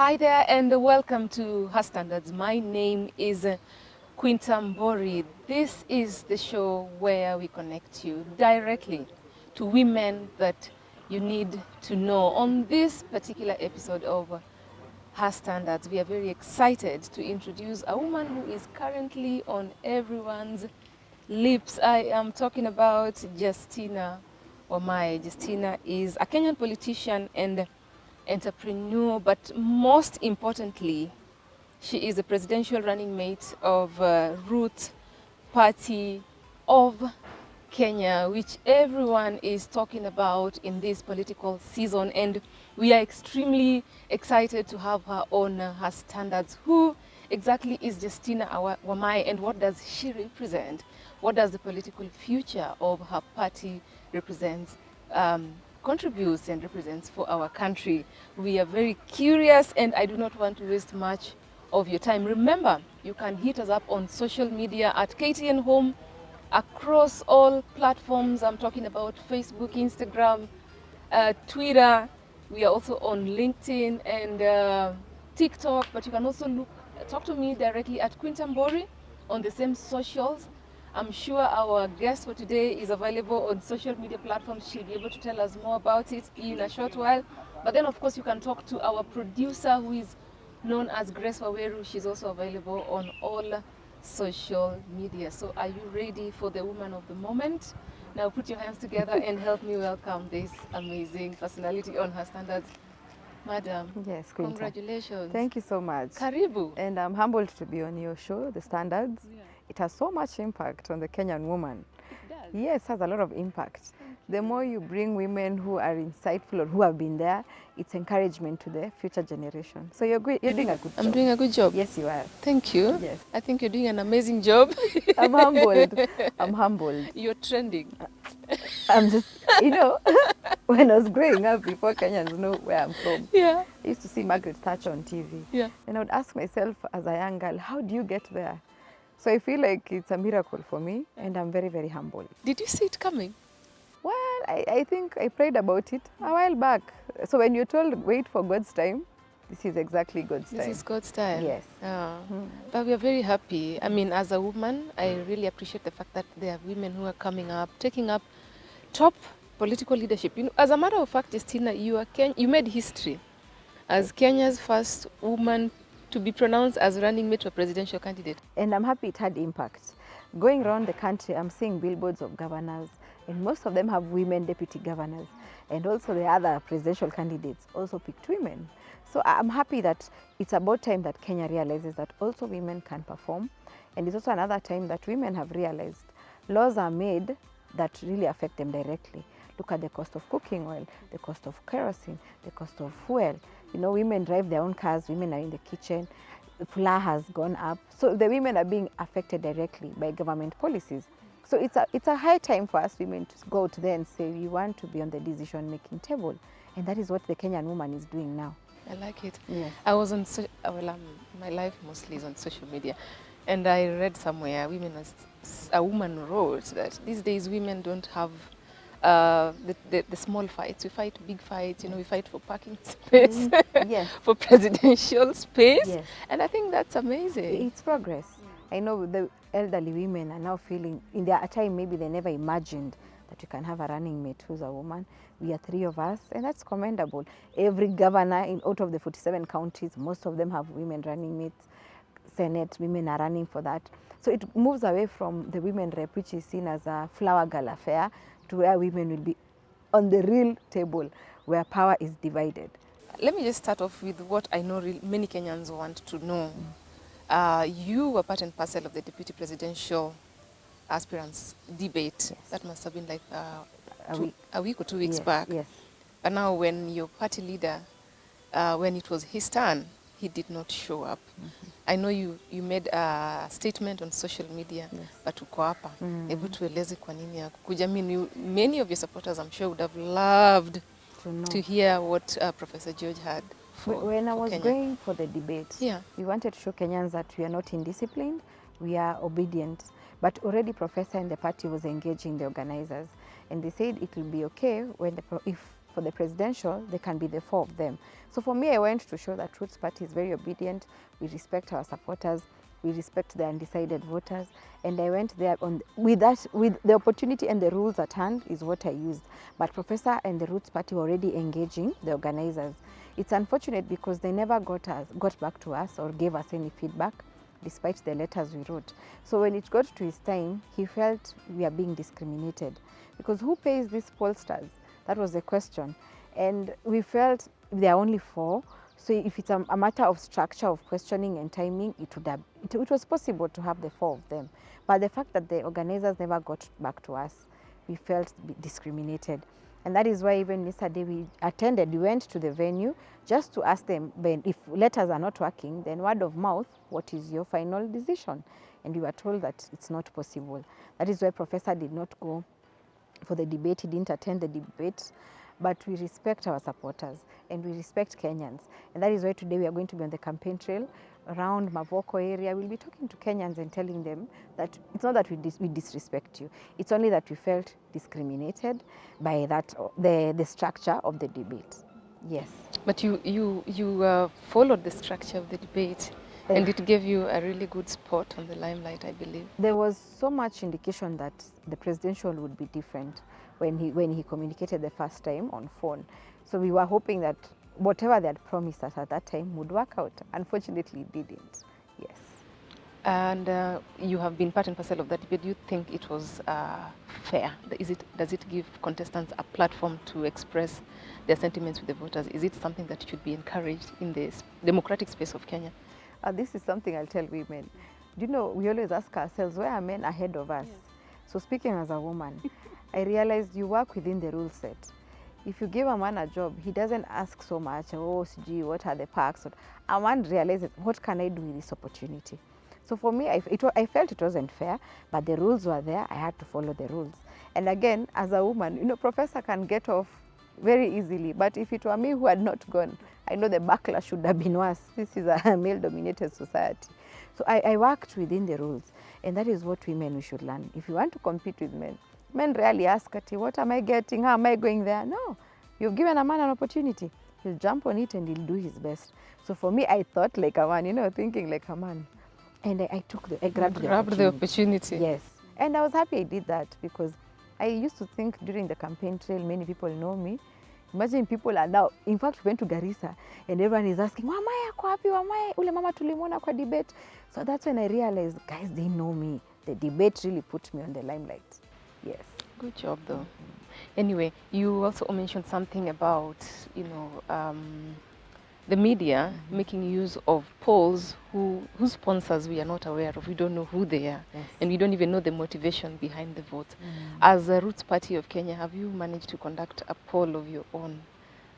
Hi there and welcome to Her Standards. My name is Quinta Mbori. This is the show where we connect you directly to women that you need to know. On this particular episode of Her Standards, we are very excited to introduce a woman who is currently on everyone's lips. I am talking about Justina Wamae. Justina is a Kenyan politician and entrepreneur, but most importantly, she is the presidential running mate of Root Party of Kenya, which everyone is talking about in this political season. And we are extremely excited to have her on Her Standards. Who exactly is Justina Wamae and what does she represent? What does the political future of her party represent? Contributes and represents for our country. We are very curious and I do not want to waste much of your time. Remember, you can hit us up on social media at KTN Home across all platforms. I'm talking about Facebook, Instagram, Twitter. We are also on LinkedIn and TikTok, but you can also talk to me directly at Quinta Mbori on the same socials. I'm sure our guest for today is available on social media platforms. She'll be able to tell us more about it in a short while. But then, of course, you can talk to our producer, who is known as Grace Waweru. She's also available on all social media. So are you ready for the woman of the moment? Now put your hands together and help me welcome this amazing personality on Her Standards. Madam, yes, Quinta. Congratulations. Thank you so much. Karibu. And I'm humbled to be on your show, The Standards. Yeah. It has so much impact on the Kenyan woman. It does. Yes, it has a lot of impact. The more you bring women who are insightful or who have been there, it's encouragement to the future generation. So you're doing a good job. I'm doing a good job. Yes, you are. Thank you. Yes. I think you're doing an amazing job. I'm humbled. I'm humbled. You're trending. I'm just, when I was growing up, before Kenyans know where I'm from, Yeah. I used to see Margaret Thatcher on TV. Yeah. And I would ask myself as a young girl, how do you get there? So I feel like it's a miracle for me and I'm very, very humble. Did you see it coming? Well, I think I prayed about it a while back. So when you're told, wait for God's time, this is exactly God's time. This is God's time. Yes. But we are very happy. I mean, as a woman, I really appreciate the fact that there are women who are coming up, taking up top political leadership. As a matter of fact, Justina, you made history as Kenya's first woman to be pronounced as running mate to a presidential candidate. And I'm happy it had impact. Going around the country, I'm seeing billboards of governors, and most of them have women deputy governors. And also the other presidential candidates also picked women. So I'm happy that it's about time that Kenya realizes that also women can perform. And it's also another time that women have realized laws are made that really affect them directly. Look at the cost of cooking oil, the cost of kerosene, the cost of fuel. Women drive their own cars, women are in the kitchen, flour has gone up. So the women are being affected directly by government policies. So it's a high time for us women to go to there and say we want to be on the decision-making table. And that is what the Kenyan woman is doing now. I like it. Yes. I was on, my life mostly is on social media. And I read somewhere, a woman wrote that these days women don't have the small fights. We fight big fights, we fight for parking space, Yes. for presidential space. Yes. And I think that's amazing. It's progress. I know the elderly women are now feeling, in their time, maybe they never imagined that you can have a running mate who's a woman. We are 3 of us, and that's commendable. Every governor out of the 47 counties, most of them have women running mates. Senate, women are running for that. So it moves away from the women rep, which is seen as a flower girl affair, to where women will be on the real table, where power is divided. Let me just start off with what I know many Kenyans want to know. You were part and parcel of the deputy presidential aspirants debate. Yes. That must have been like A week or 2 weeks Yes, back. yes. But now when your party leader, when it was his turn, he did not show up. I know you made a statement on social media, Yes. but uko hapa. Hebu tueleze kwa nini hakukuja. I mean, many of your supporters, I'm sure, would have loved to hear what Professor George had for When I was Kenya. going for the debate, Yeah. we wanted to show Kenyans that we are not indisciplined, we are obedient. But already Professor and the party was engaging the organizers. And they said it will be okay when if for the presidential, there can be the 4 of them. So for me, I went to show that Roots Party is very obedient. We respect our supporters. We respect the undecided voters. And I went there with the opportunity and the rules at hand is what I used. But Professor and the Roots Party were already engaging the organizers. It's unfortunate because they never got back to us or gave us any feedback, despite the letters we wrote. So when it got to his time, he felt we are being discriminated. Because who pays these pollsters? That was the question. And we felt there are only 4. So if it's a matter of structure, of questioning and timing, it was possible to have the 4 of them. But the fact that the organizers never got back to us, we felt discriminated. And that is why even yesterday we went to the venue just to ask them, if letters are not working, then word of mouth, what is your final decision? And we were told that it's not possible. That is why Professor did not go for the debate. He didn't attend the debate. But we respect our supporters and we respect Kenyans. And that is why today we are going to be on the campaign trail around Mavoko area. We'll be talking to Kenyans and telling them that it's not that we disrespect you. It's only that we felt discriminated by the structure of the debate. Yes. But you followed the structure of the debate and it gave you a really good spot on the limelight, I believe. There was so much indication that the presidential would be different when he communicated the first time on phone. So we were hoping that whatever they had promised us at that time would work out. Unfortunately, it didn't. Yes. And you have been part and parcel of that debate. Do you think it was fair? Does it give contestants a platform to express their sentiments with the voters? Is it something that should be encouraged in the democratic space of Kenya? This is something I'll tell women. Do you know, we always ask ourselves, where are men ahead of us? Yes. So speaking as a woman, I realized you work within the rule set. If you give a man a job, he doesn't ask so much, oh, gee, what are the perks? A man realizes, what can I do with this opportunity? So for me, I felt it wasn't fair, but the rules were there. I had to follow the rules. And again, as a woman, you know, Professor can get off very easily. But if it were me who had not gone, I know the backlash should have been worse. This is a male-dominated society. So I worked within the rules. And that is what we should learn. If you want to compete with men rarely ask, what am I getting? How am I going there? No. You've given a man an opportunity. He'll jump on it and he'll do his best. So for me, I thought like a man, you know, thinking like a man. And I grabbed the opportunity. Yes. And I was happy I did that because I used to think during the campaign trail, many people know me. Imagine people are now, in fact, we went to Garissa and everyone is asking, Wamae ako wapi, Wamae, ule mama tulimwona kwa debate. So that's when I realized, guys, they know me. The debate really put me on the limelight. Yes. Good job, though. Anyway, you also mentioned something about, you know, the media making use of polls whose sponsors we are not aware of. We don't know who they are. Yes. And we don't even know the motivation behind the vote. As a Roots Party of Kenya, have you managed to conduct a poll of your own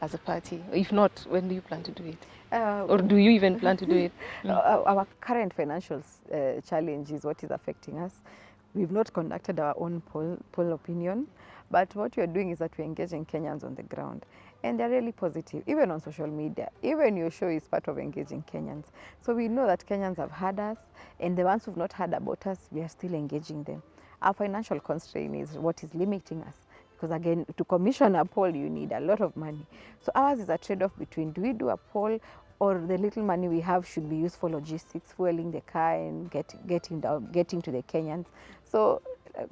as a party? If not, when do you plan to do it? Or do you even plan to do it? Our current financial challenge is what is affecting us. We've not conducted our own poll opinion, but what we are doing is that we're engaging Kenyans on the ground. And they're really positive, even on social media. Even your show is part of engaging Kenyans. So we know that Kenyans have heard us, and the ones who've not heard about us, we are still engaging them. Our financial constraint is what is limiting us. Because again, to commission a poll, you need a lot of money. So ours is a trade-off between, do we do a poll, or the little money we have should be used for logistics, fueling the car and getting to the Kenyans. So,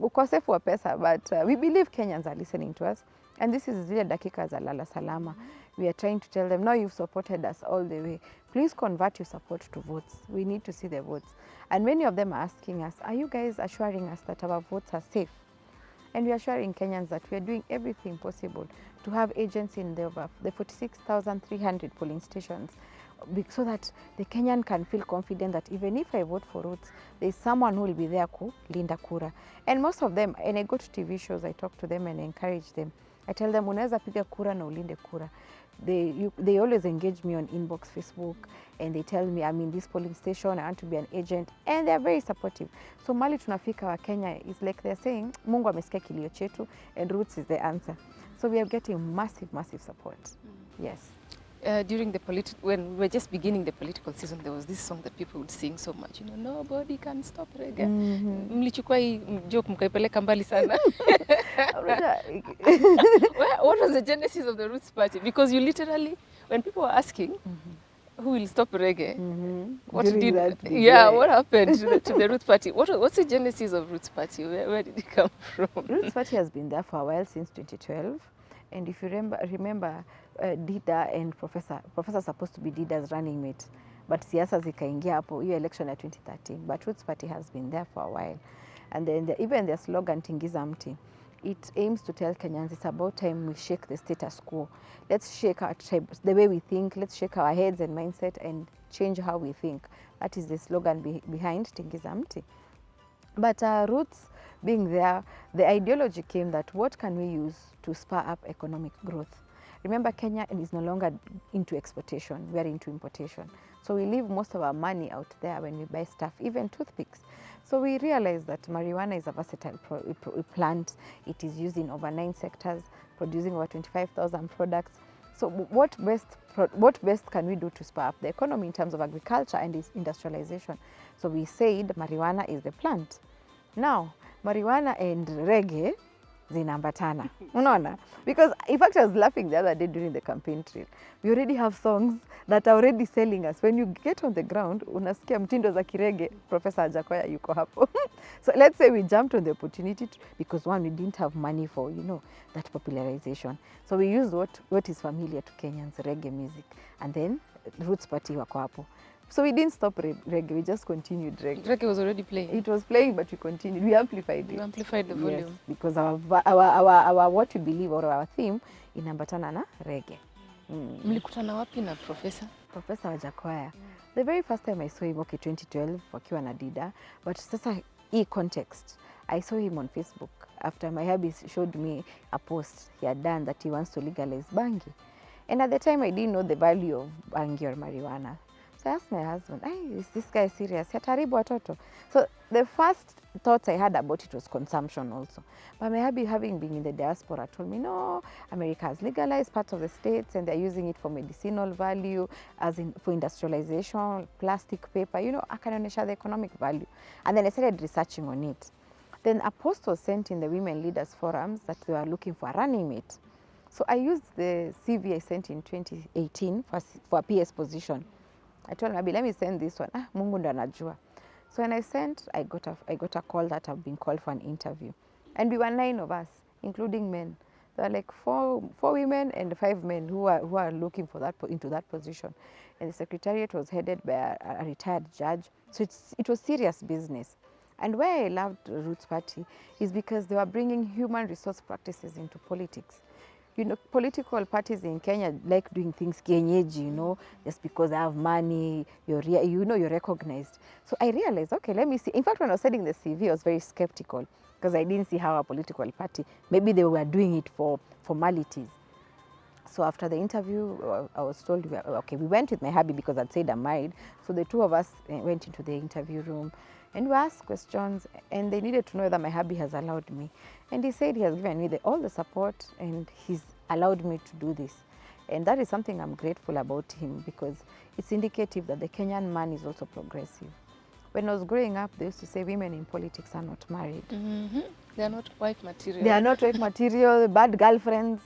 ukosefu wa pesa, but we believe Kenyans are listening to us. And this is zile dakika za lala salama. We are trying to tell them, now you've supported us all the way. Please convert your support to votes. We need to see the votes. And many of them are asking us, are you guys assuring us that our votes are safe? And we are assuring Kenyans that we are doing everything possible to have agents in the 46,300 polling stations, so that the Kenyan can feel confident that even if I vote for Roots, there's someone who will be there to linda kura. And most of them, when I go to TV shows, I talk to them and encourage them. I tell them, unaweza piga kura na ulinde kura. They always engage me on inbox Facebook, and they tell me, I'm in this polling station, I want to be an agent, and they're very supportive. So mali tunafika wa Kenya is like they're saying, Mungu amesikia kilio chetu, and Roots is the answer. So we are getting massive support. Yes. during the when we were just beginning the political season, there was this song that people would sing so much, nobody can stop reggae. Mlichukua hii joke mkaipeleka mbali sana. What was the genesis of the Roots Party? Because you literally, when people were asking, who will stop reggae? What happened to the Roots Party? What's the genesis of Roots Party? Where did it come from? Roots Party has been there for a while, since 2012. And if you remember Dida and Professor supposed to be Dida's running mate, but siasa zikaingia hapo hiyo election ya 2013. But Roots Party has been there for a while. And then even their slogan, Tingiza Mti, it aims to tell Kenyans it's about time we shake the status quo. Let's shake our tribes, the way we think. Let's shake our heads and mindset and change how we think. That is the slogan behind Tingiza Mti. But Roots being there, the ideology came that what can we use to spur up economic growth? Remember, Kenya is no longer into exportation, we are into importation. So we leave most of our money out there when we buy stuff, even toothpicks. So we realized that marijuana is a versatile plant. It is used in over 9 sectors, producing over 25,000 products. So what best can we do to spur up the economy in terms of agriculture and its industrialization? So we said marijuana is the plant. Now, marijuana and reggae zinaambatana. Unaona? Because in fact I was laughing the other day during the campaign trail. We already have songs that are already selling us. When you get on the ground, unasikia mtindo za kirege, Professor Ajakoya yuko hapo. So let's say we jumped on the opportunity because one, we didn't have money for, that popularization. So we used what is familiar to Kenyans, reggae music. And then Roots Party wako hapo. So we didn't stop reggae, we just continued reggae. Reggae was already playing? It was playing, but we continued. We amplified it. You amplified the volume. Yes, because our what we believe or our theme inaambatana na reggae. Mlikutana wapi na Professor? Professor Ajakoya. The very first time I saw him, 2012, wakiwa na Dida. But sasa hii context, I saw him on Facebook after my hubby showed me a post he had done that he wants to legalize bangi. And at the time, I didn't know the value of bangi or marijuana. So I asked my husband, is this guy serious? Hataribu watoto. So the first thoughts I had about it was consumption also. But my hubby, having been in the diaspora, told me, no, America has legalized parts of the states and they're using it for medicinal value, as in for industrialization, plastic paper, akanionyesha the economic value. And then I started researching on it. Then a post was sent in the Women Leaders Forums that they were looking for a running mate. So I used the CV I sent in 2018 for a PS position. I told him, let me send this one. Mungu ndo anajua. So when I sent, I got a call that I've been called for an interview. And we were 9 of us, including men. There were like 4 women and 5 men who are looking for into that position. And the secretariat was headed by a retired judge. So it was serious business. And why I loved Roots Party is because they were bringing human resource practices into politics. Political parties in Kenya like doing things kienyeji, just because they have money, you're recognized. So I realized, okay, let me see. In fact, when I was sending the CV, I was very skeptical because I didn't see how a political party, maybe they were doing it for formalities. So after the interview, I was told, okay, we went with my hubby because I'd said I'm married. So the 2 of us went into the interview room and we asked questions and they needed to know that my hubby has allowed me. And he said he has given me all the support and he's allowed me to do this. And that is something I'm grateful about him because it's indicative that the Kenyan man is also progressive. When I was growing up, they used to say women in politics are not married. They are not wife material. They are not wife material, bad girlfriends,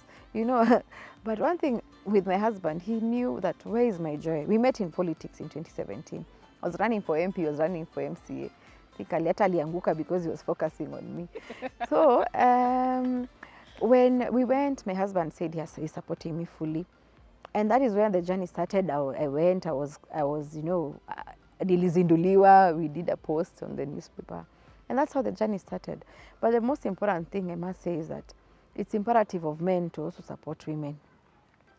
But one thing with my husband, he knew that where is my joy? We met in politics in 2017. I was running for MP, he was running for MCA. I think alianguka because he was focusing on me. So when we went, my husband said he's supporting me fully. And that is where the journey started. I went, I was nilizinduliwa, we did a post on the newspaper. And that's how the journey started. But the most important thing I must say is that it's imperative of men to also support women.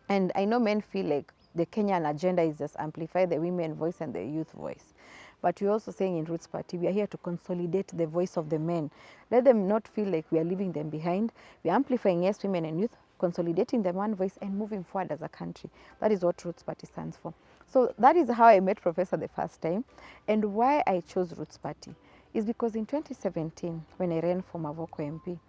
And I know men feel like the Kenyan agenda is just amplify the women voice and the youth voice. But we're also saying in Roots Party, we are here to consolidate the voice of the men. Let them not feel like we are leaving them behind. We're amplifying, yes, women and youth, consolidating the man voice and moving forward as a country. That is what Roots Party stands for. So that is how I met Professor the first time. And why I chose Roots Party is because in 2017, when I ran for Mavoko MP,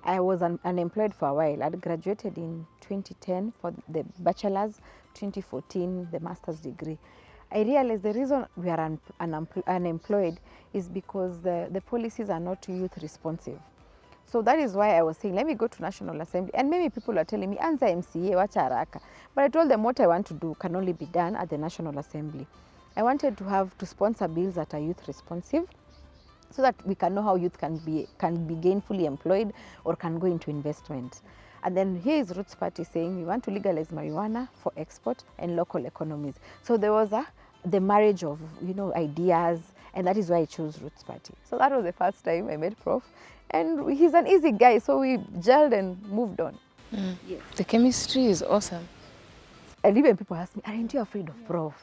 I was unemployed for a while. I'd graduated in 2010 for the bachelor's, 2014, the master's degree, I realized the reason we are unemployed is because the policies are not youth responsive. So that is why I was saying, let me go to National Assembly. And many people are telling me, answer MCA, wacha haraka. But I told them what I want to do can only be done at the National Assembly. I wanted to sponsor bills that are youth responsive, so that we can know how youth can be gainfully employed or can go into investment. And then here is Roots Party saying we want to legalize marijuana for export and local economies. So there was the marriage of ideas, and that is why I chose Roots Party. So that was the first time I met Prof. And he's an easy guy, so we gelled and moved on. Yes. The chemistry is awesome. And even people ask me, aren't you afraid of Prof?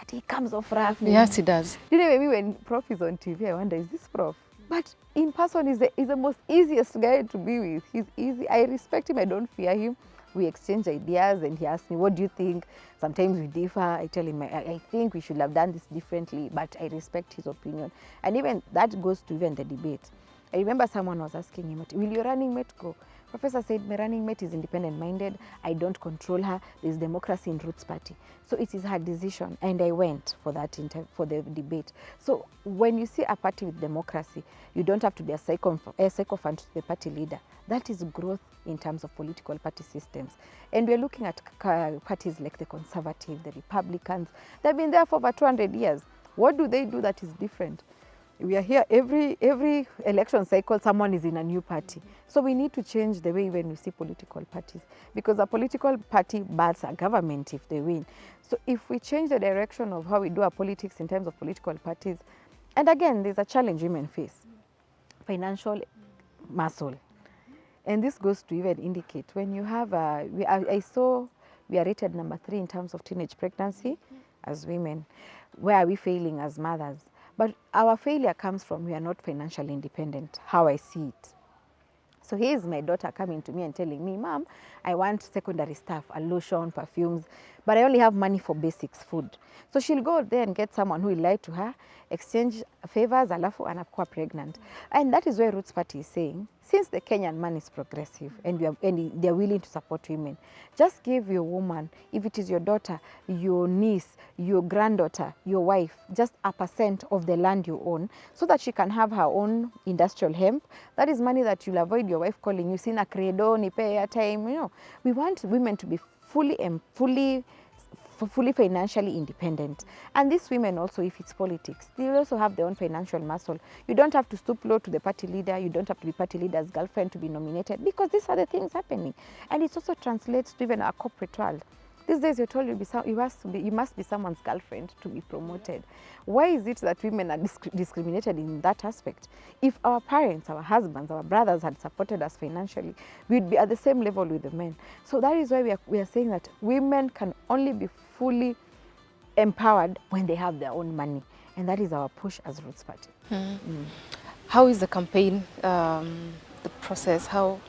He comes off rough. Yes, he does. Maybe when Prof is on TV, I wonder, is this Prof? But in person, he's the most easiest guy to be with. He's easy. I respect him. I don't fear him. We exchange ideas, and he asks me, what do you think? Sometimes we differ. I tell him, I think we should have done this differently, but I respect his opinion. And even that goes to even the debate. I remember someone was asking him, will your running mate go? Professor said, my running mate is independent-minded. I don't control her. There's democracy in Roots Party. So it is her decision. And I went for for the debate. So when you see a party with democracy, you don't have to be a sycophant to the party leader. That is growth in terms of political party systems. And we're looking at parties like the Conservative, the Republicans. They've been there for over 200 years. What do they do that is different? We are here every election cycle, someone is in a new party. So we need to change the way when we see political parties, because a political party bats a government if they win. So if we change the direction of how we do our politics in terms of political parties, and again, there's a challenge women face, financial muscle. And this goes to even indicate when you have, I saw we are rated number 3 in terms of teenage pregnancy as women. Where are we failing as mothers? But our failure comes from we are not financially independent, how I see it. So here's my daughter coming to me and telling me, Mom, I want secondary stuff, a lotion, perfumes, but I only have money for basics, food. So she'll go there and get someone who will lie to her, exchange favors, alafu anakuwa pregnant. And that is where Roots Party is saying, since the Kenyan man is progressive and they're willing to support women, just give your woman, if it is your daughter, your niece, your granddaughter, your wife, just a % of the land you own, so that she can have her own industrial hemp. That is money that you'll avoid your wife calling you, sina credo, nipe airtime. We want women to be fully financially independent. And these women also, if it's politics, they also have their own financial muscle. You don't have to stoop low to the party leader. You don't have to be party leader's girlfriend to be nominated, because these are the things happening. And it also translates to even our corporate world. These days you're told you must be someone's girlfriend to be promoted. Why is it that women are discriminated in that aspect? If our parents, our husbands, our brothers had supported us financially, we'd be at the same level with the men. So that is why we are saying that women can only be fully empowered when they have their own money. And that is our push as Roots Party. How is the campaign, the process? How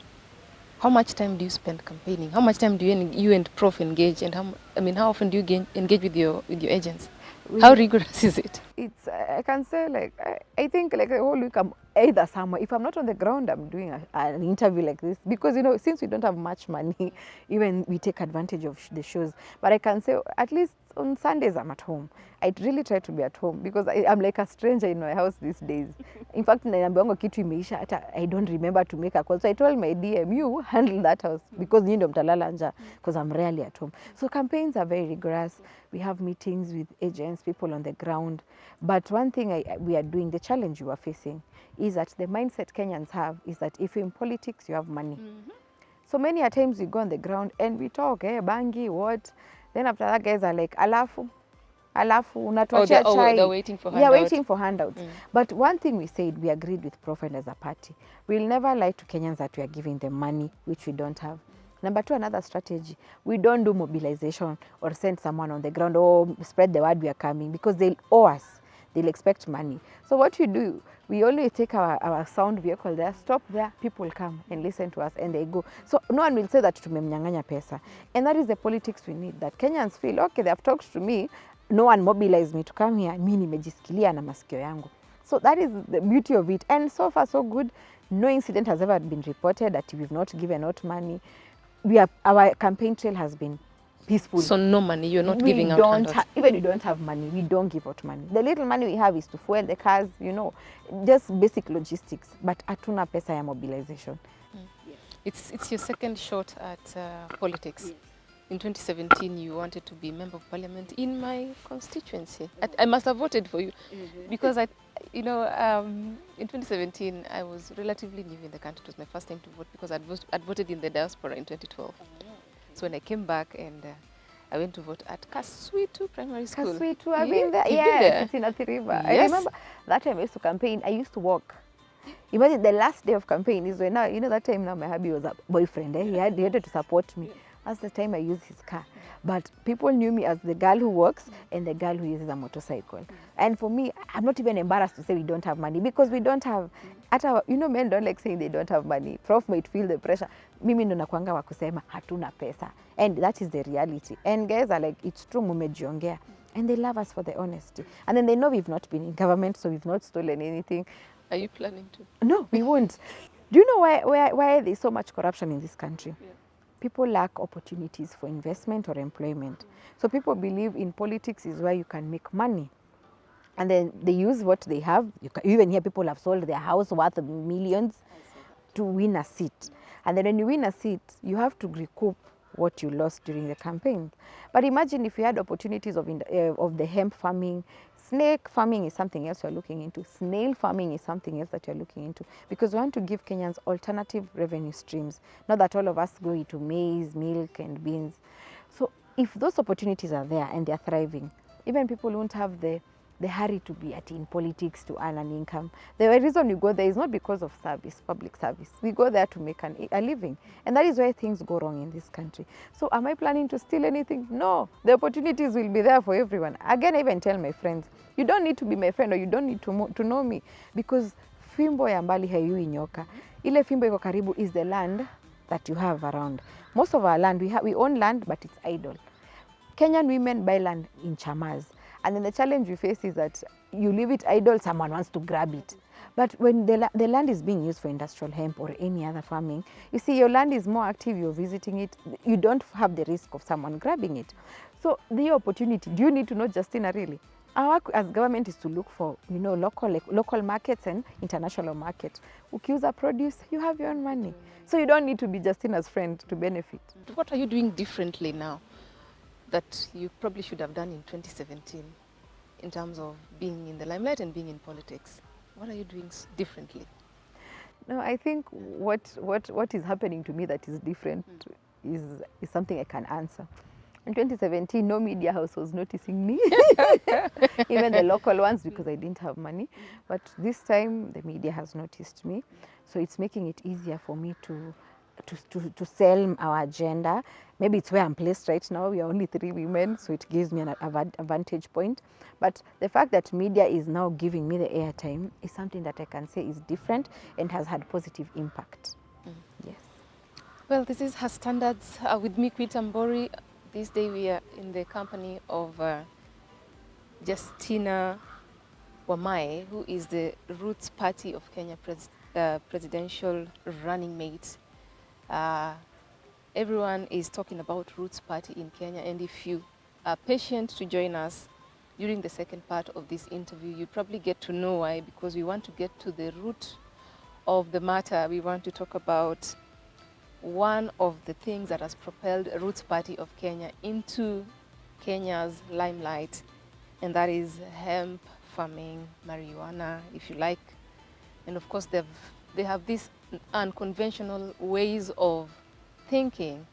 much time do you spend campaigning? How much time do you and Prof engage? And how often do you engage with your agents? How rigorous is it? It's I can say I think a whole week I'm either somewhere. If I'm not on the ground, I'm doing an interview like this, because since we don't have much money, even we take advantage of the shows. But I can say at least on Sundays I'm at home. I really try to be at home, because I'm like a stranger in my house these days. In fact, I don't remember to make a call. So I told my DM, you handle that house, because because I'm rarely at home. So campaigns are very rigorous. We have meetings with agents, people on the ground. But one thing we are doing, the challenge you are facing, is that the mindset Kenyans have is that if you're in politics, you have money. So many a times we go on the ground and we talk, bangi, what? Then after that, guys are like, alafu, unatuachia chai. They're waiting for handouts. Yeah, waiting for handouts. But one thing we said, we agreed with Prof and as a party, we'll never lie to Kenyans that we are giving them money, which we don't have. Number 2, another strategy, we don't do mobilization or send someone on the ground or spread the word we are coming, because they'll owe us. They'll expect money. So what we do, we only take our sound vehicle there, stop there, people come and listen to us and they go. So no one will say that tumemnyanganya pesa. And that is the politics we need, that Kenyans feel, okay, they have talked to me, no one mobilized me to come here, mimi nimejisikilia na masikio yangu. So that is the beauty of it. And so far so good, no incident has ever been reported that we've not given out money. Our campaign trail has been peaceful. So no money, you're not We giving out don't handouts. even we don't have money. We don't give out money. The little money we have is to fuel the cars, you know, just basic logistics. But hatuna pesa ya mobilization. It's your second shot at politics. Yes. In 2017, you wanted to be member of parliament in my constituency. I must have voted for you because in 2017, I was relatively new in the country. It was my first time to vote because I'd voted in the diaspora in 2012. So when I came back and I went to vote at Kaswitu Primary School. Kaswitu, I've been there. Yes, it's in Athi River. Yes. I remember that time I used to campaign. I used to walk. Imagine the last day of campaign is when now, you know, that time now my hubby was a boyfriend. He had to support me. That's the time I used his car. But people knew me as the girl who walks and the girl who uses a motorcycle. And for me, I'm not even embarrassed to say we don't have money because we don't have, men don't like saying they don't have money. Prof might feel the pressure. Mimi ndo nakuanga wa kusema hatuna pesa. And that is the reality. And guys are like, it's true, mumejiongea. And they love us for the honesty. And then they know we've not been in government, so we've not stolen anything. Are you planning to? No, we won't. Do you know why there's so much corruption in this country? Yeah. People lack opportunities for investment or employment. So people believe in politics is where you can make money. And then they use what they have. You even hear people have sold their house worth millions to win a seat. And then when you win a seat, you have to recoup what you lost during the campaign. But imagine if you had opportunities of the hemp farming. Snake farming is something else you're looking into. Snail farming is something else that you're looking into. Because we want to give Kenyans alternative revenue streams. Not that all of us go into maize, milk and beans. So if those opportunities are there and they're thriving, even people won't have the hurry to be in politics to earn an income. The reason you go there is not because of service, public service. We go there to make a living. And that is why things go wrong in this country. So am I planning to steal anything? No. The opportunities will be there for everyone. Again, I even tell my friends, you don't need to be my friend or you don't need to know me. Because fimbo ya mbali haiui nyoka. Ile fimbo iko karibu is the land that you have around. Most of our land, we own land, but it's idle. Kenyan women buy land in chamas. And then the challenge we face is that you leave it idle, someone wants to grab it. But when the land is being used for industrial hemp or any other farming, you see your land is more active, you're visiting it, you don't have the risk of someone grabbing it. So the opportunity, do you need to know, Justina, really? Our work as government is to look for, local markets and international markets. Ukiuza produce, you have your own money. So you don't need to be Justina's friend to benefit. What are you doing differently now that you probably should have done in 2017 in terms of being in the limelight and being in politics? What are you doing differently? No, I think what is happening to me that is different is something I can answer. In 2017, no media house was noticing me, even the local ones, because I didn't have money. But this time, the media has noticed me. So it's making it easier for me to sell our agenda. Maybe it's where I'm placed right now. We are only 3 women, so it gives me an advantage point. But the fact that media is now giving me the airtime is something that I can say is different and has had positive impact. Yes. Well, this is Her Standards with me, Quinta Mbori. This day we are in the company of Justina Wamae, who is the Roots Party of Kenya presidential running mate. Everyone is talking about Roots Party in Kenya, and if you are patient to join us during the second part of this interview, you probably get to know why, because we want to get to the root of the matter. We want to talk about one of the things that has propelled Roots Party of Kenya into Kenya's limelight, and that is hemp farming, marijuana, if you like. And of course, they have these unconventional ways of thinking.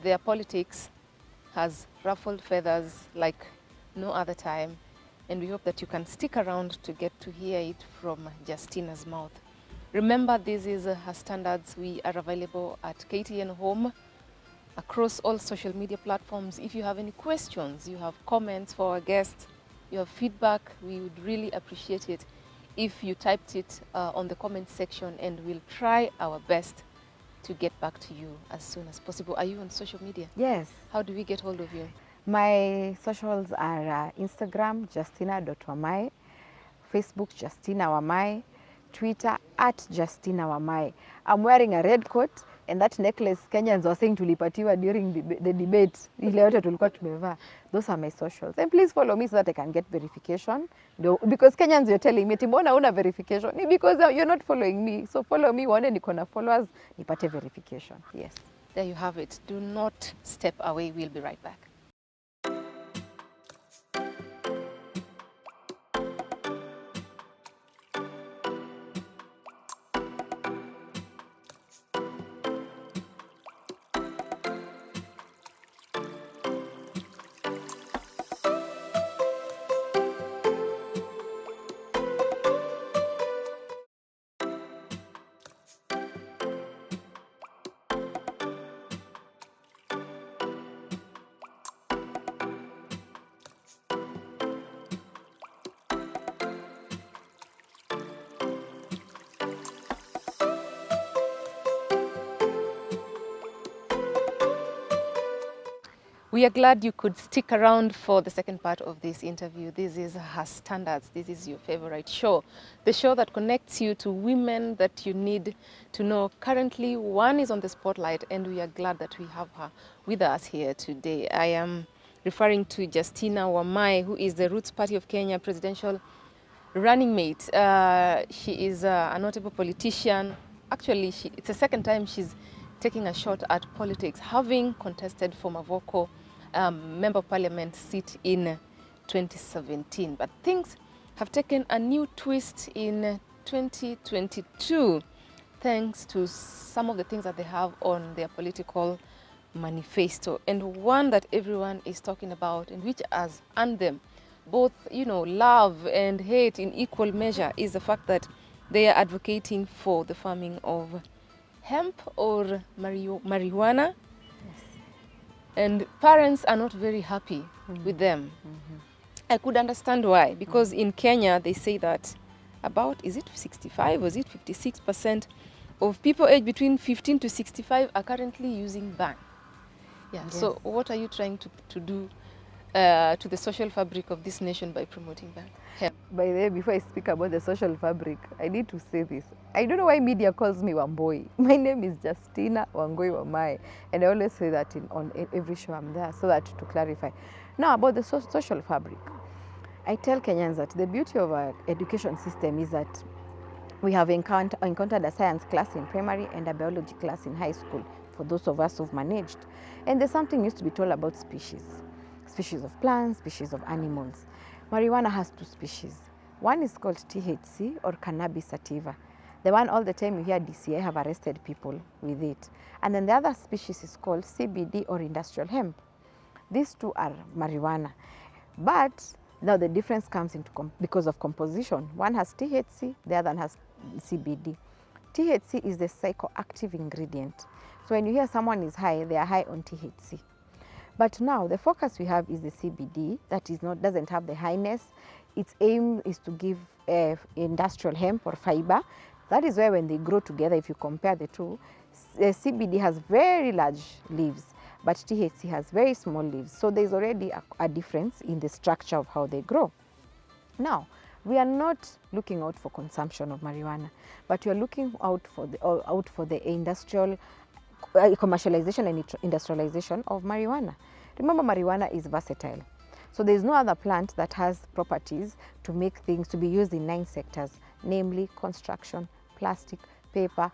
Their politics has ruffled feathers like no other time, and we hope that you can stick around to get to hear it from Justina's mouth. Remember, this is Her Standards. We are available at KTN Home across all social media platforms. If you have any questions, you have comments for our guests, you have feedback, we would really appreciate it if you typed it on the comment section, and we'll try our best to get back to you as soon as possible. Are you on social media? Yes. How do we get hold of you? My socials are Instagram, justina.wamae, Facebook, Justina Wamae, Twitter, @Justina Wamae. I'm wearing a red coat And that necklace Kenyans were saying tulipatiwa during the debate, ile yote tulikuwa tumevaa. Those are my socials. And please follow me so that I can get verification. Because Kenyans you're telling me, mbona una verification? Ni because you're not following me. So follow me, one niko na followers, nipate verification. Yes. There you have it. Do not step away. We'll be right back. We are glad you could stick around for the second part of this interview. This is Her Standards. This is your favorite show, the show that connects you to women that you need to know. Currently, one is on the spotlight, and we are glad that we have her with us here today. I am referring to Justina Wamae, who is the Roots Party of Kenya presidential running mate. She is a notable politician. Actually, it's the second time she's taking a shot at politics, having contested for Mavoko Member of Parliament seat in 2017. But things have taken a new twist in 2022 thanks to some of the things that they have on their political manifesto. And one that everyone is talking about and which has earned them both, love and hate in equal measure is the fact that they are advocating for the farming of hemp or marijuana. Yes. And parents are not very happy with them. I could understand why, because in Kenya they say that about, is it 65 or is it 56% of people aged between 15 to 65 are currently using ban. Yeah. Yes. So what are you trying to do to the social fabric of this nation by promoting ban? Hemp. By the way, before I speak about the social fabric, I need to say this. I don't know why media calls me Wamboi. My name is Justina Wamae, and I always say that on every show I'm there, so that to clarify. Now about the social fabric, I tell Kenyans that the beauty of our education system is that we have encountered a science class in primary and a biology class in high school for those of us who've managed. And there's something used to be told about species of plants, species of animals. Marijuana has two species. One is called THC or cannabis sativa. The one all the time you hear DCA have arrested people with it. And then the other species is called CBD or industrial hemp. These two are marijuana. But now the difference comes into because of composition. One has THC, the other one has CBD. THC is the psychoactive ingredient. So when you hear someone is high, they are high on THC. But now the focus we have is the CBD that doesn't have the highness. Its aim is to give industrial hemp or fiber. That is where when they grow together, if you compare the two, CBD has very large leaves, but THC has very small leaves. So there's already a difference in the structure of how they grow. Now, we are not looking out for consumption of marijuana, but we are looking out for the industrial commercialization and industrialization of marijuana. Remember, marijuana is versatile. So there is no other plant that has properties to make things to be used in 9 sectors, namely construction, plastic, paper,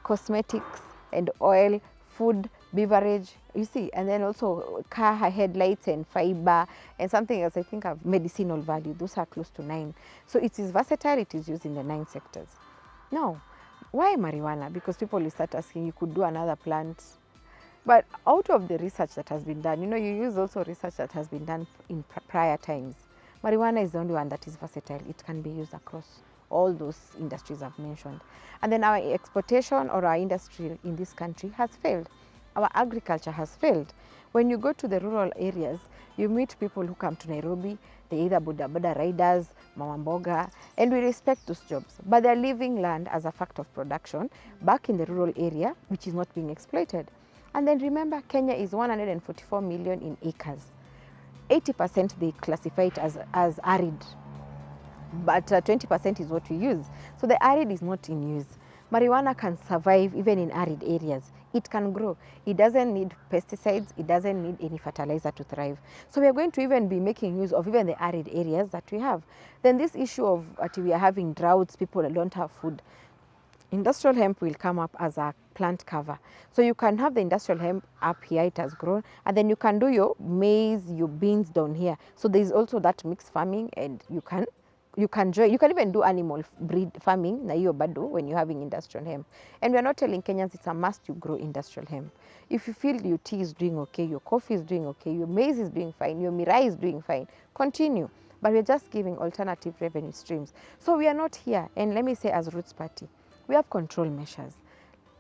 cosmetics and oil, food, beverage, you see, and then also car headlights and fiber and something else I think of medicinal value. Those are close to 9. So it is versatile, it is used in the 9 sectors. Now, why marijuana? Because people will start asking, you could do another plant. But out of the research that has been done, you use also research that has been done in prior times. Marijuana is the only one that is versatile. It can be used across all those industries I've mentioned. And then our exportation or our industry in this country has failed. Our agriculture has failed. When you go to the rural areas, you meet people who come to Nairobi, they're either boda riders, mama and we respect those jobs. But they're leaving land as a fact of production back in the rural area, which is not being exploited. And then remember, Kenya is 144 million in acres. 80% they classify it as arid, but 20% is what we use. So the arid is not in use. Marijuana can survive even in arid areas. it can grow. It doesn't need pesticides. It doesn't need any fertilizer to thrive. So we are going to even be making use of even the arid areas that we have. Then this issue of we are having droughts, people don't have food. Industrial hemp will come up as a plant cover. So you can have the industrial hemp up here, it has grown, and then you can do your maize, your beans down here. So there is also that mixed farming, and you can join. You can even do animal breed farming na hiyo bado when you're having industrial hemp. And we're not telling Kenyans it's a must you grow industrial hemp. If you feel your tea is doing okay, your coffee is doing okay, your maize is doing fine, your mirai is doing fine, continue. But we're just giving alternative revenue streams. So we are not here, and let me say as Roots Party, we have control measures.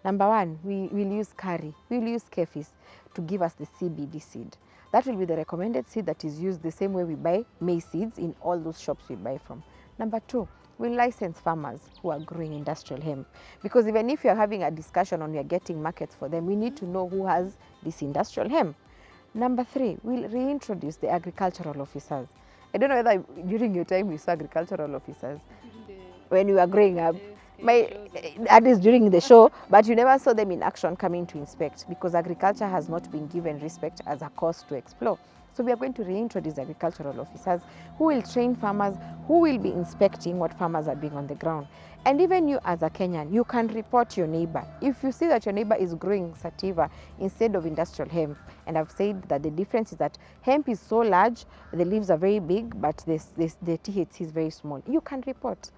Number one, we will use curry, we will use kefis to give us the CBD seed. That will be the recommended seed that is used the same way we buy maize seeds in all those shops we buy from. Number two, we'll license farmers who are growing industrial hemp. Because even if you're having a discussion on you're getting markets for them, we need to know who has this industrial hemp. Number three, we'll reintroduce the agricultural officers. I don't know whether during your time you saw agricultural officers when you were growing up. That is during the show, but you never saw them in action coming to inspect because agriculture has not been given respect as a cause to explore. So we are going to reintroduce agricultural officers who will train farmers, who will be inspecting what farmers are doing on the ground. And even you as a Kenyan, you can report your neighbor. If you see that your neighbor is growing sativa instead of industrial hemp, and I've said that the difference is that hemp is so large, the leaves are very big, but the THC is very small, you can report.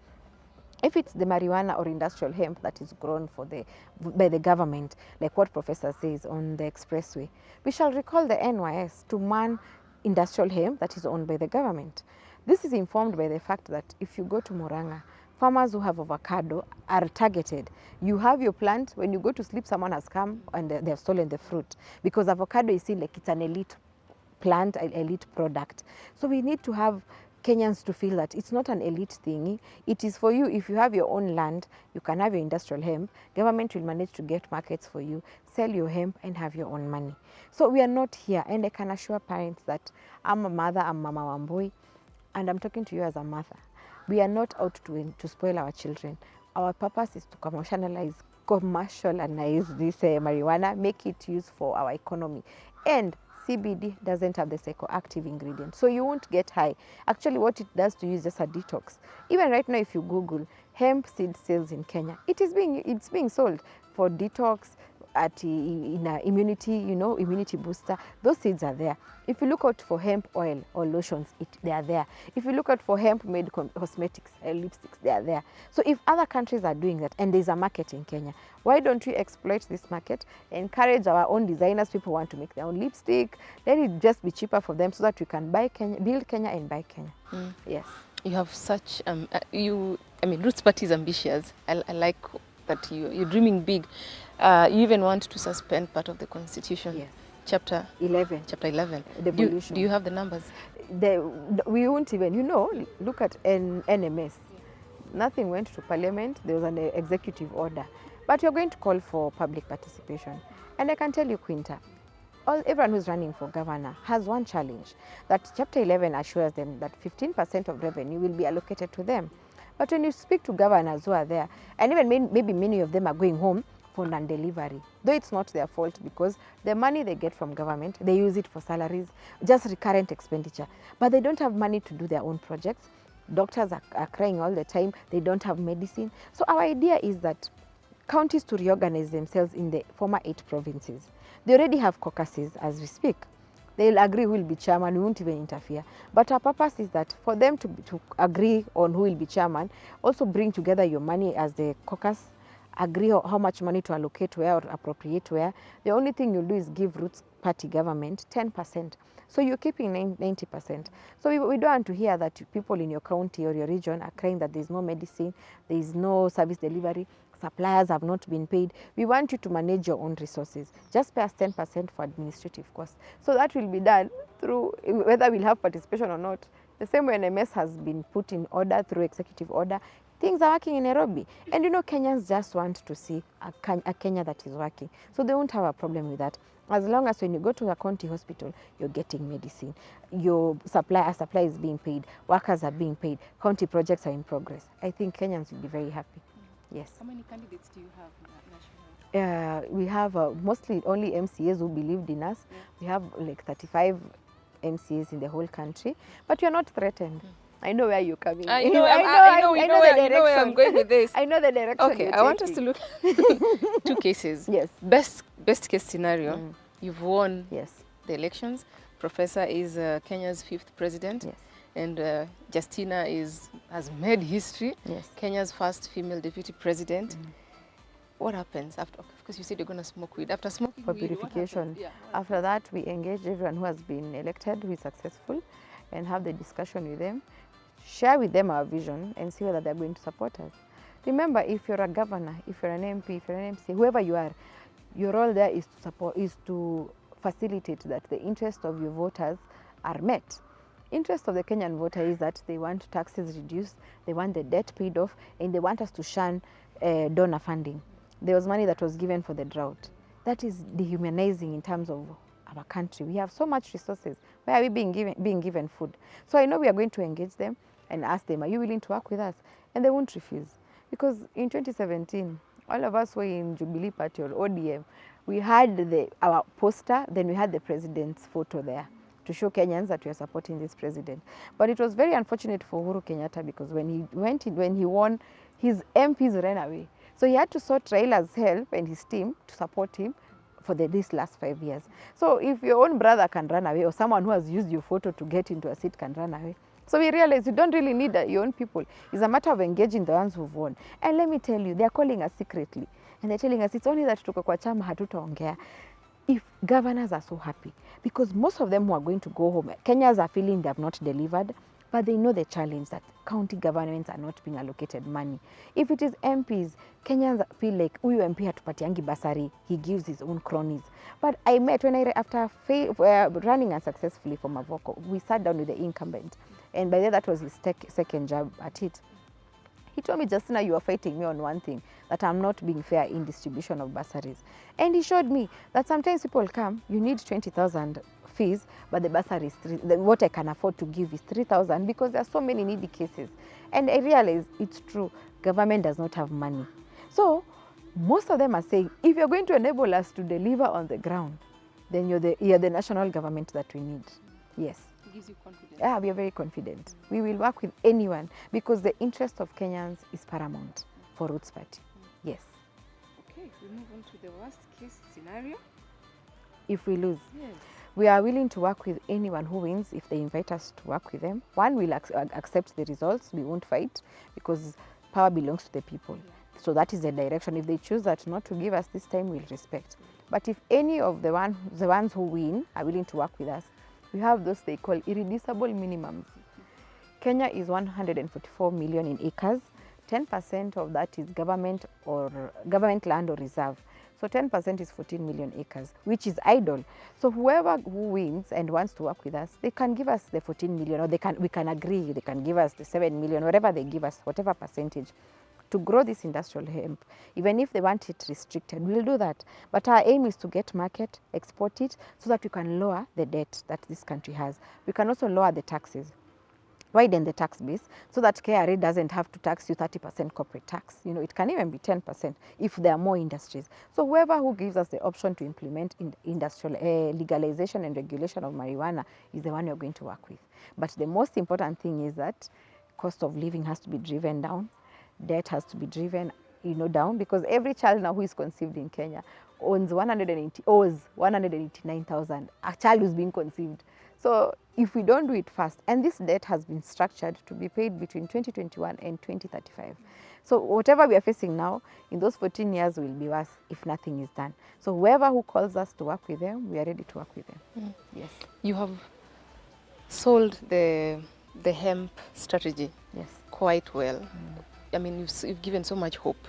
If it's the marijuana or industrial hemp that is grown by the government, like what Professor says on the expressway, we shall recall the NYS to man industrial hemp that is owned by the government. This is informed by the fact that if you go to Murang'a, farmers who have avocado are targeted. You have your plant, when you go to sleep, someone has come and they have stolen the fruit because avocado is seen like it's an elite plant, an elite product. So we need to have Kenyans to feel that it's not an elite thingy. It is for you. If you have your own land, you can have your industrial hemp. Government will manage to get markets for you, sell your hemp and have your own money. So we are not here, and I can assure parents that I'm a mother, I'm Mama Wambui, and I'm talking to you as a mother. We are not out to spoil our children. Our purpose is to commercialize this marijuana, make it used for our economy. And CBD doesn't have the psychoactive ingredient, so you won't get high. Actually, what it does to you is just a detox. Even right now, if you Google hemp seed sales in Kenya, it's being sold for detox, in immunity, immunity booster. Those seeds are there. If you look out for hemp oil or lotions, they are there. If you look out for hemp-made cosmetics, lipsticks, they are there. So if other countries are doing that, and there's a market in Kenya, why don't we exploit this market, encourage our own designers? People want to make their own lipstick. Let it just be cheaper for them so that we can buy Kenya, build Kenya and buy Kenya. Yes. You have such, Roots Party is ambitious. I like that you're dreaming big. You even want to suspend part of the Constitution. Yes. Chapter 11. Chapter 11. Do you have the numbers? We won't even, look at NMS. Nothing went to Parliament. There was an executive order. But you're going to call for public participation. And I can tell you, Quinta, everyone who's running for governor has one challenge, that Chapter 11 assures them that 15% of revenue will be allocated to them. But when you speak to governors who are there, and even maybe many of them are going home for non-delivery, though it's not their fault because the money they get from government, they use it for salaries, just recurrent expenditure. But they don't have money to do their own projects. Doctors are crying all the time. They don't have medicine. So our idea is that counties to reorganize themselves in the former 8 provinces. They already have caucuses as we speak. They'll agree who will be chairman, we won't even interfere. But our purpose is that for them to agree on who will be chairman, also bring together your money as the caucus, agree on how much money to allocate where or appropriate where. The only thing you'll do is give Roots Party government 10%. So you're keeping 90%. So we don't want to hear that people in your county or your region are crying that there's no medicine, there is no service delivery, suppliers have not been paid. We want you to manage your own resources. Just pay us 10% for administrative costs. So that will be done through, whether we'll have participation or not. The same way NMS has been put in order through executive order, things are working in Nairobi. And Kenyans just want to see a Kenya that is working. So they won't have a problem with that. As long as when you go to a county hospital, you're getting medicine, your supply is being paid, workers are being paid, county projects are in progress. I think Kenyans will be very happy. Yes. How many candidates do you have nationally? We have mostly only MCAs who believed in us. We have like 35 MCAs in the whole country, but we are not threatened. I know where you're coming. I know where I'm going with this. I know the direction. Okay, you're I want us to taking. look two cases. Yes. Best case scenario, you've won Yes. the elections. Professor is Kenya's 5th president. Yes. And Justina has made history. Yes. Kenya's first female deputy president. What happens after? Because you said you're going to smoke weed. After smoking For weed, purification. Yeah, After that, we engage everyone who has been elected, who is successful, and have the discussion with them, share with them our vision, and see whether they're going to support us. Remember, if you're a governor, if you're an MP, if you're an MC, whoever you are, your role there is to support, is to facilitate that the interests of your voters are met. Interest of the Kenyan voter is that they want taxes reduced, they want the debt paid off, and they want us to shun donor funding. There was money that was given for the drought. That is dehumanizing in terms of our country. We have so much resources. Why are we being given food? So I know we are going to engage them and ask them, are you willing to work with us? And they won't refuse. Because in 2017, all of us were in Jubilee Party or ODM. We had our poster, then we had the president's photo there to show Kenyans that we are supporting this president. But it was very unfortunate for Uhuru Kenyatta because when he won, his MPs ran away. So he had to sought Raila's help and his team to support him for these last 5 years. So if your own brother can run away or someone who has used your photo to get into a seat can run away. So we realized you don't really need your own people. It's a matter of engaging the ones who've won. And let me tell you, they're calling us secretly. And they're telling us it's only that tuko kwa chama hatutaongea. If governors are so happy, because most of them who are going to go home, Kenyans are feeling they have not delivered, but they know the challenge that county governments are not being allocated money. If it is MPs, Kenyans feel like huyu MP hatupatiangi basari, he gives his own cronies. But I met, after running unsuccessfully for Mavoko, we sat down with the incumbent, and by then that was his second job at it. He told me, Justina, you are fighting me on one thing, that I'm not being fair in distribution of bursaries. And he showed me that sometimes people come, you need 20,000 fees, but the bursary is what I can afford to give is 3,000 because there are so many needy cases. And I realized it's true, government does not have money. So most of them are saying, if you're going to enable us to deliver on the ground, then you're the national government that we need. Yes. It gives you confidence. Yeah, we are very confident. We will work with anyone because the interest of Kenyans is paramount for Roots Party. Yes. Okay, we move on to the worst case scenario. If we lose, Yes. we are willing to work with anyone who wins if they invite us to work with them. One, will accept the results. We won't fight because power belongs to the people. Yeah. So that is the direction. If they choose that not to give us this time, we'll respect. But if any of the ones who win are willing to work with us, we have those they call irreducible minimums. Kenya is 144 million in acres. 10% of that is government land or reserve. So 10% is 14 million acres, which is idle. So whoever who wins and wants to work with us, they can give us the 14 million, or we can agree, they can give us the 7 million, whatever they give us, whatever percentage, to grow this industrial hemp. Even if they want it restricted, we'll do that. But our aim is to get market, export it, so that we can lower the debt that this country has. We can also lower the taxes, widen the tax base, so that KRA doesn't have to tax you 30% corporate tax. You know, it can even be 10% if there are more industries. So whoever who gives us the option to implement industrial legalization and regulation of marijuana is the one you're going to work with. But the most important thing is that cost of living has to be driven down. Debt has to be driven, down, because every child now who is conceived in Kenya owes 189,000. A child who's being conceived. So if we don't do it fast, and this debt has been structured to be paid between 2021 and 2035. So whatever we are facing now, in those 14 years will be worse if nothing is done. So whoever who calls us to work with them, we are ready to work with them. Yes. You have sold the hemp strategy quite well. I mean, you've given so much hope.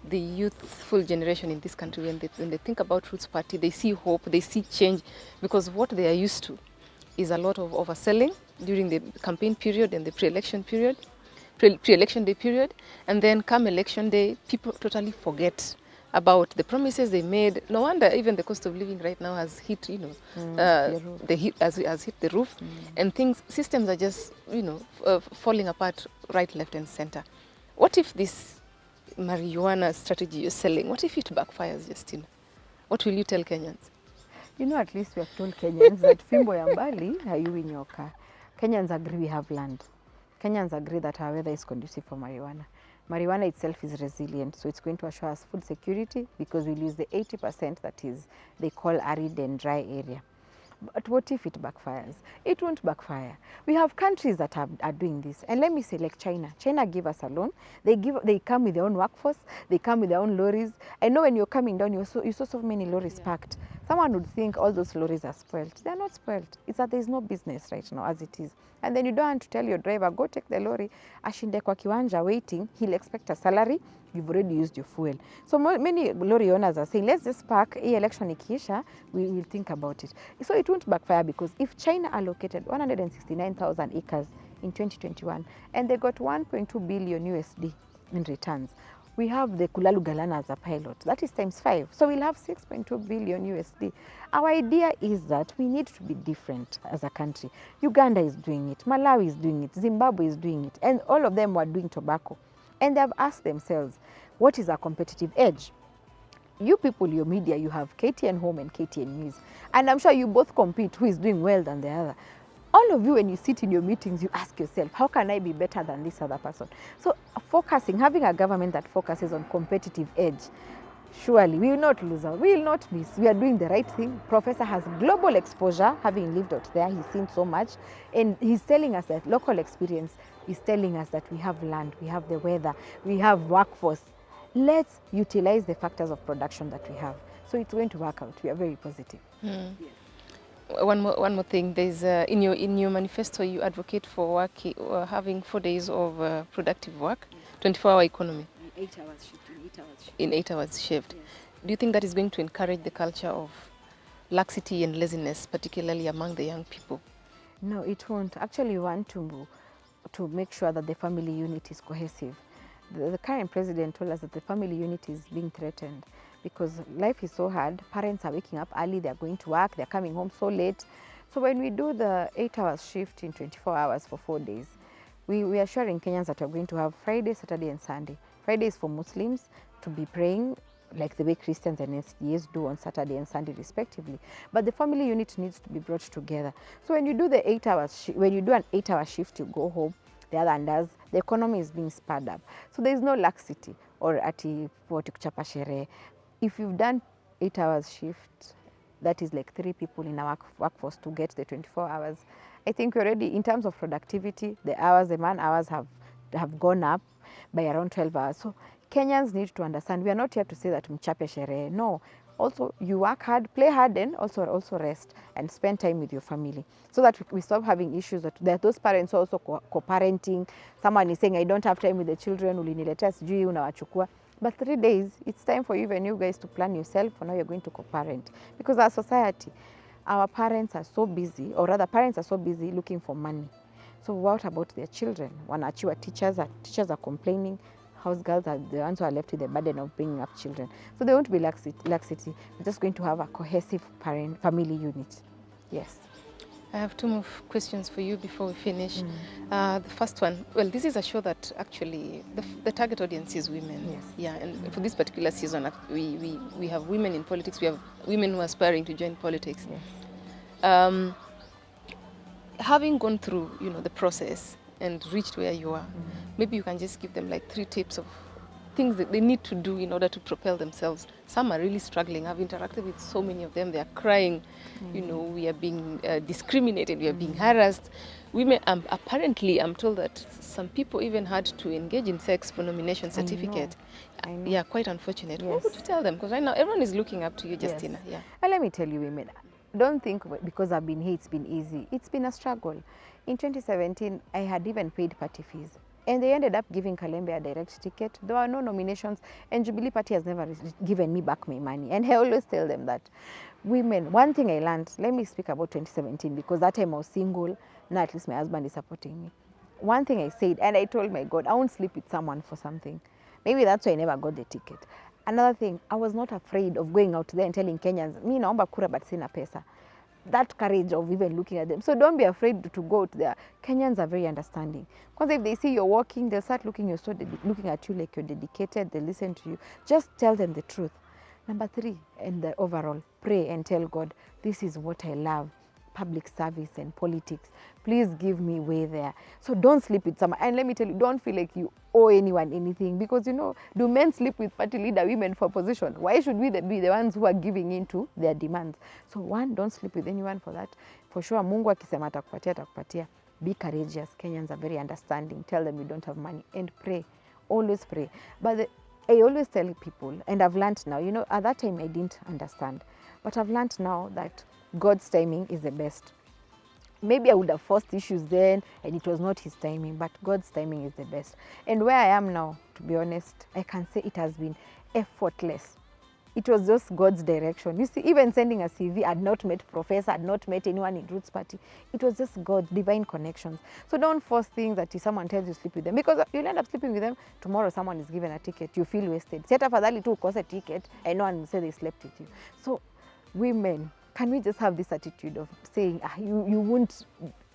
The youthful generation in this country, when they think about Roots Party, they see hope, they see change, because what they are used to is a lot of overselling during the campaign period and the pre-election period, pre-election day period, and then come election day, people totally forget about the promises they made. No wonder even the cost of living right now has hit, has hit the roof, and systems are just, falling apart right, left, and center. What if this marijuana strategy you're selling, what if it backfires, Justina? What will you tell Kenyans? You know, at least we have told Kenyans that fimbo ya mbali hayui nyoka. Kenyans agree we have land. Kenyans agree that our weather is conducive for marijuana. Marijuana itself is resilient, so it's going to assure us food security because we'll use the 80% that is, they call arid and dry area. But what if it backfires? It won't backfire. We have countries that are doing this. And let me say, like China. China give us a loan. They come with their own workforce. They come with their own lorries. I know when you're coming down, you saw so many lorries parked. Someone would think all those lorries are spoiled. They're not spoiled. It's that there's no business right now as it is. And then you don't want to tell your driver, go take the lorry. Ashinde kwa kiwanja waiting. He'll expect a salary. You've already used your fuel. So many lorry owners are saying, let's just park, election ikiisha, we will think about it. So it won't backfire because if China allocated 169,000 acres in 2021 and they got 1.2 billion USD in returns, we have the Kulalu Galana as a pilot. That is times 5. So we'll have 6.2 billion USD. Our idea is that we need to be different as a country. Uganda is doing it. Malawi is doing it. Zimbabwe is doing it. And all of them were doing tobacco. And they have asked themselves, what is our competitive edge? You people, your media, you have KTN Home and KTN News. And I'm sure you both compete who is doing well than the other. All of you, when you sit in your meetings, you ask yourself, how can I be better than this other person? So having a government that focuses on competitive edge, surely we will not lose out. We will not miss. We are doing the right thing. Professor has global exposure, having lived out there. He's seen so much. And he's telling us that local experience is telling us that we have land, we have the weather, we have workforce. Let's utilize the factors of production that we have. So it's going to work out. We are very positive. Yes. One more thing. There's in your manifesto you advocate for having 4 days of productive work, 24-hour economy. 8 hours shift. In 8 hours shift. Yes. Do you think that is going to encourage the culture of laxity and laziness, particularly among the young people? No, it won't. Actually, we want to make sure that the family unit is cohesive. The current president told us that the family unit is being threatened because life is so hard. Parents are waking up early, they're going to work, they're coming home so late. So when we do the 8 hours shift in 24 hours for 4 days, we are assuring Kenyans that we're going to have Friday, Saturday and Sunday. Friday is for Muslims to be praying like the way Christians and SDAs do on Saturday and Sunday respectively. But the family unit needs to be brought together. So when you do the 8 hours, when you do an 8 hour shift, you go home, the other does, the economy is being spurred up. So there is no laxity or ati poti kuchapa sherehe. If you've done 8 hours shift, that is like 3 people in our workforce to get the 24 hours. I think already in terms of productivity, the man hours have gone up by around 12 hours. So Kenyans need to understand, we are not here to say that mchape sherehe. No, also you work hard, play hard, and also rest and spend time with your family so that we stop having issues that those parents are also co-parenting. Someone is saying, I don't have time with the children, uliniletea sijui unawachukua. But 3 days, it's time for even you guys to plan yourself for how you're going to co-parent. Because our society, our parents are so busy, or rather parents are so busy looking for money. So what about their children? Wanaachiwa teachers are complaining. House girls are the ones who are left with the burden of bringing up children. So there won't be laxity. We're just going to have a cohesive family unit. Yes. I have 2 more questions for you before we finish. The first one, well, this is a show that actually the target audience is women. Yes. Yeah, and for this particular season, we have women in politics. We have women who are aspiring to join politics. Yes. Having gone through, the process and reached where you are, maybe you can just give them like 3 tips of things that they need to do in order to propel themselves. Some are really struggling. I've interacted with so many of them. They are crying. We are being discriminated. We are being harassed. Women, apparently, I'm told that some people even had to engage in sex for nomination certificate. I know. Yeah, quite unfortunate. Yes. What would you tell them? Because right now, everyone is looking up to you, Justina. Yes. Yeah. And let me tell you, women, don't think because I've been here, it's been easy. It's been a struggle. In 2017, I had even paid party fees. And they ended up giving Kalembe a direct ticket. There were no nominations, and Jubilee Party has never given me back my money. And I always tell them that women, one thing I learned, let me speak about 2017, because that time I was single, now at least my husband is supporting me. One thing I said, and I told my God, I won't sleep with someone for something. Maybe that's why I never got the ticket. Another thing, I was not afraid of going out there and telling Kenyans, mi naomba kura but sina pesa. that courage of even looking at them. So don't be afraid to go out there. Kenyans are very understanding. Because if they see you're walking, they'll start looking at you like you're dedicated. They listen to you. Just tell them the truth. Number 3, and the overall, pray and tell God, this is what I love, public service and politics. Please give me way there. So don't sleep with someone. And let me tell you, don't feel like you owe anyone anything, because do men sleep with party leader women for position? Why should we be the ones who are giving in to their demands? So one, don't sleep with anyone for that. For sure, Mungu akisema atakupatia, atakupatia. Be courageous. Kenyans are very understanding. Tell them you don't have money and pray. Always pray. But I always tell people, and I've learned now, at that time I didn't understand, but I've learned now that God's timing is the best. Maybe I would have forced issues then and it was not his timing, but God's timing is the best. And where I am now, to be honest, I can say it has been effortless. It was just God's direction. You see, even sending a CV, I'd not met professor, I'd not met anyone in Roots Party. It was just God, divine connections. So don't force things that if someone tells you sleep with them, because you'll end up sleeping with them. Tomorrow someone is given a ticket, you feel wasted. Si hata fadhali tu ukose a ticket and no one will say they slept with you. So women, can we just have this attitude of saying, you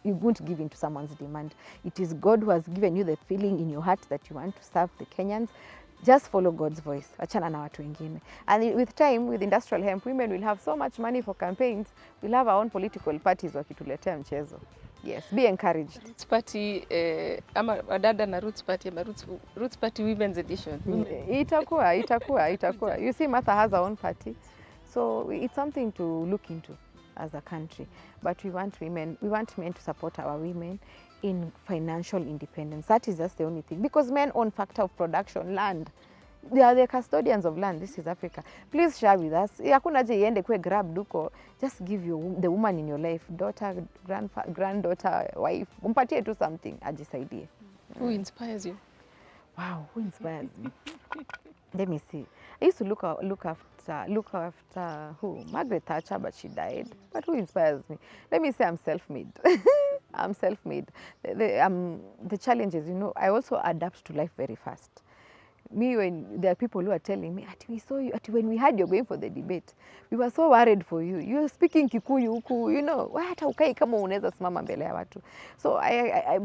won't give in to someone's demand. It is God who has given you the feeling in your heart that you want to serve the Kenyans. Just follow God's voice. Achana na watu wengine. And with time, with industrial hemp, women will have so much money for campaigns. We'll have our own political parties wakituletea mchezo. Yes, be encouraged. Roots Party, ama wadada na Roots Party, ama Roots Party Women's Edition. Itakuwa. You see, Martha has her own party. So it's something to look into as a country. But we want men to support our women in financial independence. That is just the only thing. Because men own factor of production, land. They are the custodians of land. This is Africa. Please share with us. Hakuna haja iende kwe grab duko. Just give the woman in your life, daughter, granddaughter, wife. Umpatie tu something, ajisaidie. Who inspires you? Wow, who inspires me? Let me see. I used to look after who? Margaret Thatcher, but she died. But who inspires me? Let me say I'm self-made. I'm self-made. The challenges, I also adapt to life very fast. When there are people who are telling me, we saw you, when we heard you're going for the debate, we were so worried for you. You're speaking Kikuyu huku, hata ukai kama unaweza simama mbele ya watu. So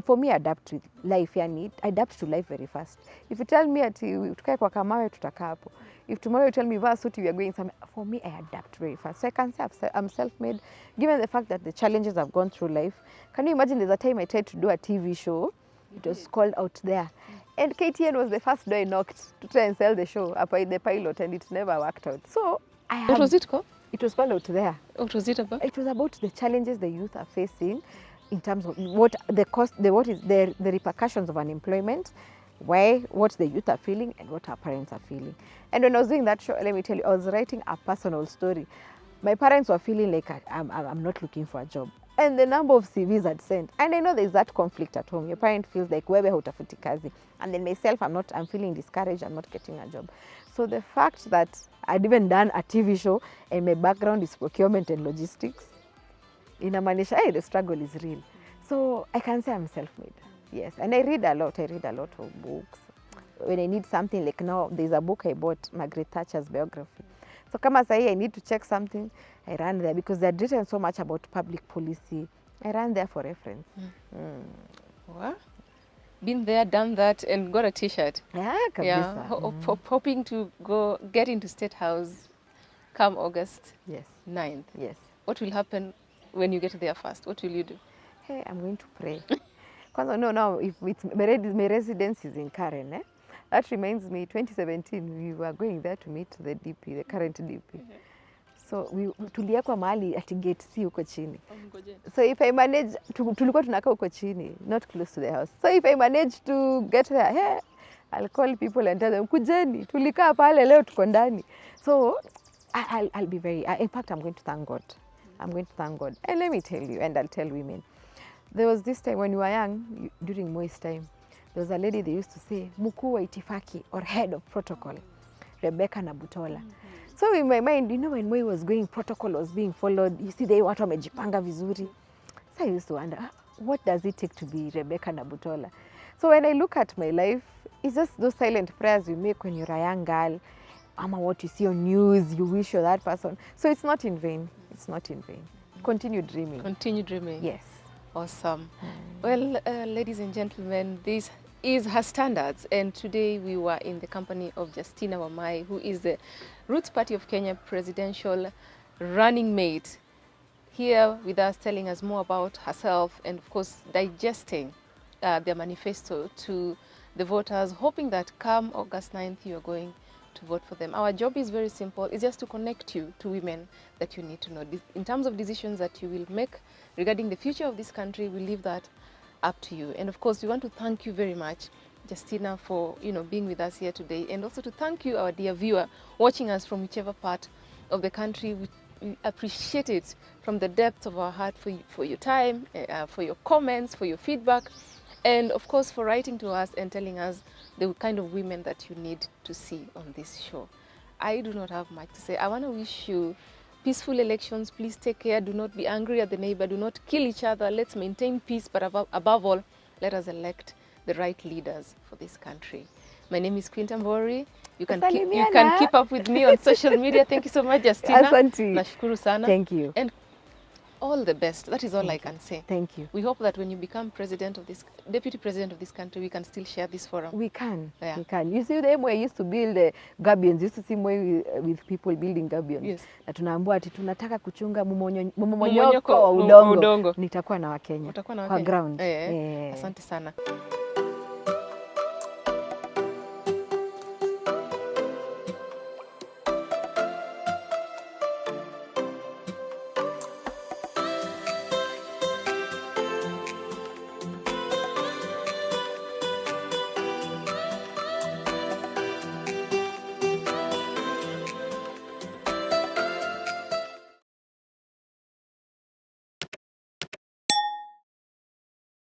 for me, I adapt to life, I adapt to life very fast. If you tell me tukae kwa Kamawe, tutakaa hapo. If tomorrow you tell me vaa suti, we are going somewhere, for me, I adapt very fast. So I can say I'm self-made, given the fact that the challenges I've gone through life. Can you imagine there's a time I tried to do a TV show? It was called Out There. And KTN was the first door I knocked to try and sell the show, the pilot, and it never worked out. So what was it called? It was called Out There. What was it about? It was about the challenges the youth are facing in terms of what the repercussions of unemployment, what the youth are feeling, and what our parents are feeling. And when I was doing that show, let me tell you, I was writing a personal story. My parents were feeling like I'm not looking for a job. And the number of CVs I'd sent. And I know there's that conflict at home. Your parent feels like, wewe hutafuti kazi. And then myself, I'm feeling discouraged, I'm not getting a job. So the fact that I'd even done a TV show and my background is procurement and logistics, inamaanisha, the struggle is real. So I can say I'm self-made. Yes, and I read a lot of books. When I need something, like now, there's a book I bought, Margaret Thatcher's biography. So kama sahi I need to check something, I ran there because they'd written so much about public policy. I ran there for reference. What? Been there, done that, and got a T-shirt. Yeah, kabisa. Hoping to get into State House come August 9th. Yes. What will happen when you get there first? What will you do? Hey, I'm going to pray. No, if my residence is in Karen, that reminds me, 2017, we were going there to meet the DP, the current DP. So tulia kwa mahali ati gate C huko chini. So if I manage, tulikuwa tunakaa huko chini, not close to the house. So if I manage to get there, hey, I'll call people and tell them, kujeni, tulikaa pale leo tuko ndani. So I'll be very, in fact, I'm going to thank God. I'm going to thank God. And let me tell you, and I'll tell women, there was this time when we were young, during Moi's time, there was a lady they used to say, mkuu wa itifaki, or head of protocol, Rebecca Nabutola. So in my mind, when Moi was going, protocol was being followed. You see, they watu wamejipanga vizuri. So I used to wonder, what does it take to be Rebecca Nabutola? So when I look at my life, it's just those silent prayers you make when you're a young girl, what you see on news, you wish you're that person. So it's not in vain. It's not in vain. continue dreaming. Continue dreaming. Yes. Awesome. Well, ladies and gentlemen, this is Her Standards, and today we were in the company of Justina Wamae, who is the Roots Party of Kenya presidential running mate, here with us telling us more about herself and of course digesting their manifesto to the voters, hoping that come August 9th you are going to vote for them. Our job is very simple. It's just to connect you to women that you need to know. In terms of decisions that you will make regarding the future of this country, we leave that up to you. And of course, we want to thank you very much, Justina, for being with us here today, and also to thank you, our dear viewer, watching us from whichever part of the country. We appreciate it from the depth of our heart for your time, for your comments, for your feedback, and of course for writing to us and telling us the kind of women that you need to see on this show. I do not have much to say. I want to wish you peaceful elections. Please take care. Do not be angry at the neighbor. Do not kill each other. Let's maintain peace, but above all, let us elect the right leaders for this country. My name is Quinta Mbori. You can keep up with me on social media. Thank you so much, Justina. Asante. Nashukuru sana. Thank you. And all the best. That is all I can say. Thank you. We hope that when you become deputy president of this country, we can still share this forum. We can. Yeah. We can. You see, the way I used to build gabions, used to see way with people building gabions. Yes. Na tunaambiwa ati tunataka kuchunga mmomonyoko wa udongo. Udongo. Nitakuwa na Wakenya. Utakuwa na Kwa Wakenya. ground. Asante sana.